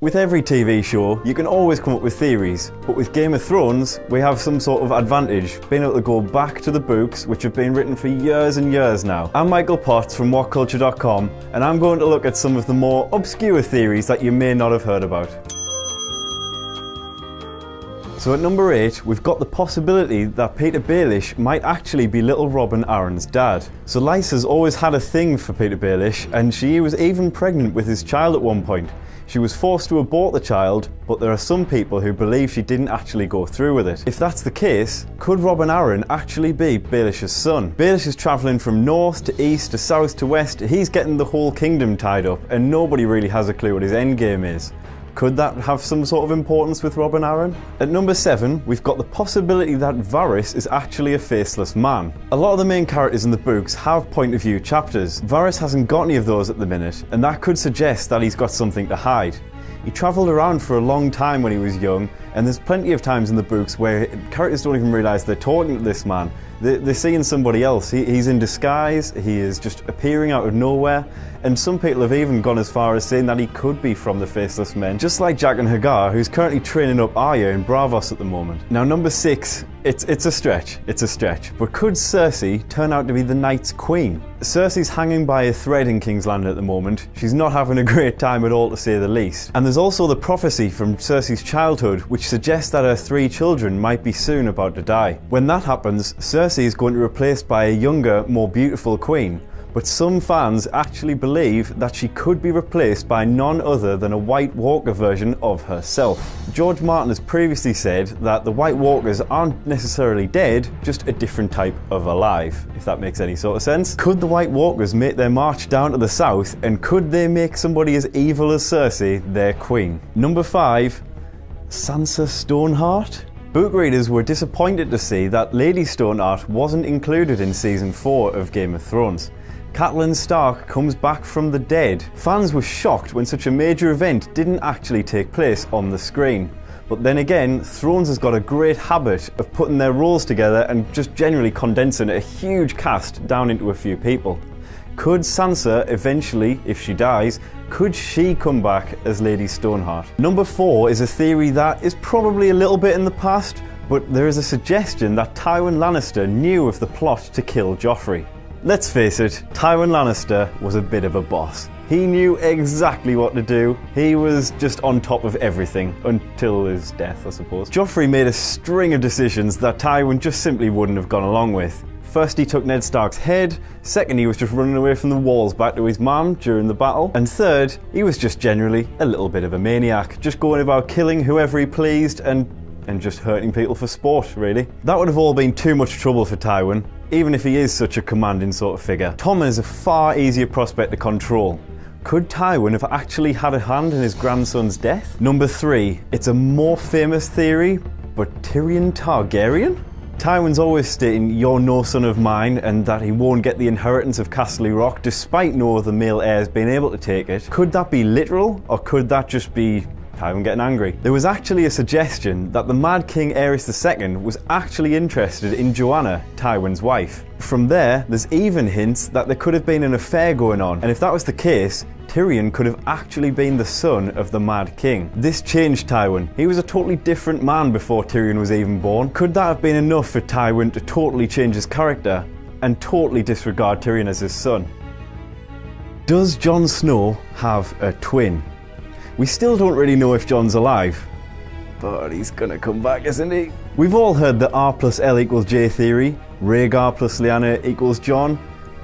With every TV show, you can always come up with theories, but with Game of Thrones, we have some sort of advantage, being able to go back to the books which have been written for years and years now. I'm Michael Potts from WhatCulture.com, and I'm going to look at some of the more obscure theories that you may not have heard about. So at number 8, we've got the possibility that Petyr Baelish might actually be little Robin Arryn's dad. So Lysa's always had a thing for Petyr Baelish, and she was even pregnant with his child at one point. She was forced to abort the child, but there are some people who believe she didn't actually go through with it. If that's the case, could Robin Arryn actually be Baelish's son? Baelish is travelling from north to east to south to west. He's getting the whole kingdom tied up, and nobody really has a clue what his endgame is. Could that have some sort of importance with Robin Arryn? At number 7, we've got the possibility that Varys is actually a faceless man. A lot of the main characters in the books have point of view chapters. Varys hasn't got any of those at the minute, and that could suggest that he's got something to hide. He travelled around for a long time when he was young, and there's plenty of times in the books where characters don't even realise they're talking to this man. They're seeing somebody else. He's in disguise, he is just appearing out of nowhere, and some people have even gone as far as saying that he could be from the Faceless Men, just like Jaqen H'ghar, who's currently training up Arya in Braavos at the moment. Now number 6, it's a stretch, but could Cersei turn out to be the Night's Queen? Cersei's hanging by a thread in King's Landing at the moment. She's not having a great time at all, to say the least. And there's also the prophecy from Cersei's childhood, which suggests that her 3 children might be soon about to die. When that happens, Cersei is going to be replaced by a younger, more beautiful queen. But some fans actually believe that she could be replaced by none other than a White Walker version of herself. George Martin has previously said that the White Walkers aren't necessarily dead, just a different type of alive, if that makes any sort of sense. Could the White Walkers make their march down to the south, and could they make somebody as evil as Cersei their queen? Number 5, Sansa Stoneheart? Book readers were disappointed to see that Lady Stoneheart wasn't included in Season 4 of Game of Thrones. Catelyn Stark comes back from the dead. Fans were shocked when such a major event didn't actually take place on the screen. But then again, Thrones has got a great habit of putting their roles together and just generally condensing a huge cast down into a few people. Could Sansa eventually, if she dies, could she come back as Lady Stoneheart? Number 4 is a theory that is probably a little bit in the past, but there is a suggestion that Tywin Lannister knew of the plot to kill Joffrey. Let's face it, Tywin Lannister was a bit of a boss. He knew exactly what to do. He was just on top of everything, until his death, I suppose. Joffrey made a string of decisions that Tywin just simply wouldn't have gone along with. First, he took Ned Stark's head. Second, he was just running away from the walls back to his mum during the battle. And third, he was just generally a little bit of a maniac, just going about killing whoever he pleased and just hurting people for sport, really. That would have all been too much trouble for Tywin, even if he is such a commanding sort of figure. Tommen is a far easier prospect to control. Could Tywin have actually had a hand in his grandson's death? Number 3, it's a more famous theory, but Tyrion Targaryen? Tywin's always stating, "You're no son of mine," and that he won't get the inheritance of Casterly Rock despite no other male heirs being able to take it. Could that be literal, or could that just be Tywin getting angry? There was actually a suggestion that the Mad King Aerys II was actually interested in Joanna, Tywin's wife. From there's even hints that there could have been an affair going on, and if that was the case, Tyrion could have actually been the son of the Mad King. This changed Tywin. He was a totally different man before Tyrion was even born. Could that have been enough for Tywin to totally change his character and totally disregard Tyrion as his son? Does Jon Snow have a twin? We still don't really know if Jon's alive, but he's gonna come back, isn't he? We've all heard the R plus L equals J theory. Rhaegar plus Lyanna equals Jon.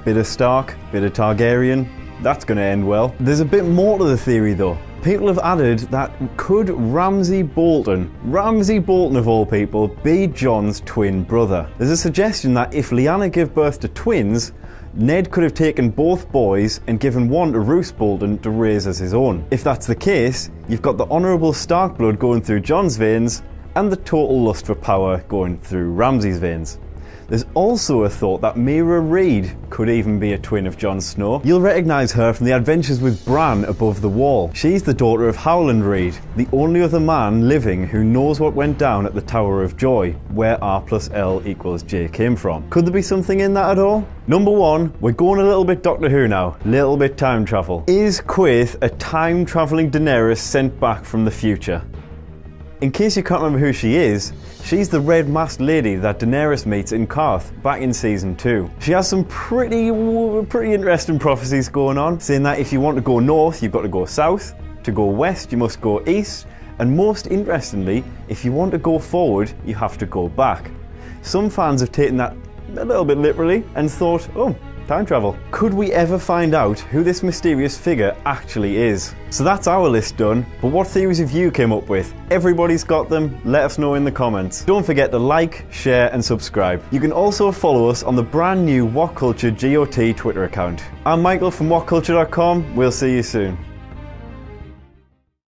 Bit of Stark, bit of Targaryen. That's gonna end well. There's a bit more to the theory though. People have added that could Ramsay Bolton of all people, be Jon's twin brother? There's a suggestion that if Lyanna gave birth to twins, Ned could have taken both boys and given one to Roose Bolton to raise as his own. If that's the case, you've got the honourable Stark blood going through Jon's veins and the total lust for power going through Ramsay's veins. There's also a thought that Meera Reed could even be a twin of Jon Snow. You'll recognise her from the adventures with Bran above the wall. She's the daughter of Howland Reed, the only other man living who knows what went down at the Tower of Joy, where R+L=J came from. Could there be something in that at all? Number 1, we're going a little bit Doctor Who now, little bit time travel. Is Quaithe a time-travelling Daenerys sent back from the future? In case you can't remember who she is, she's the red-masked lady that Daenerys meets in Qarth back in Season 2. She has some pretty interesting prophecies going on, saying that if you want to go north, you've got to go south, to go west, you must go east, and most interestingly, if you want to go forward, you have to go back. Some fans have taken that a little bit literally and thought, oh, time travel. Could we ever find out who this mysterious figure actually is? So that's our list done, but what theories have you come up with? Everybody's got them, let us know in the comments. Don't forget to like, share and subscribe. You can also follow us on the brand new WhatCulture GOT Twitter account. I'm Michael from WhatCulture.com, we'll see you soon.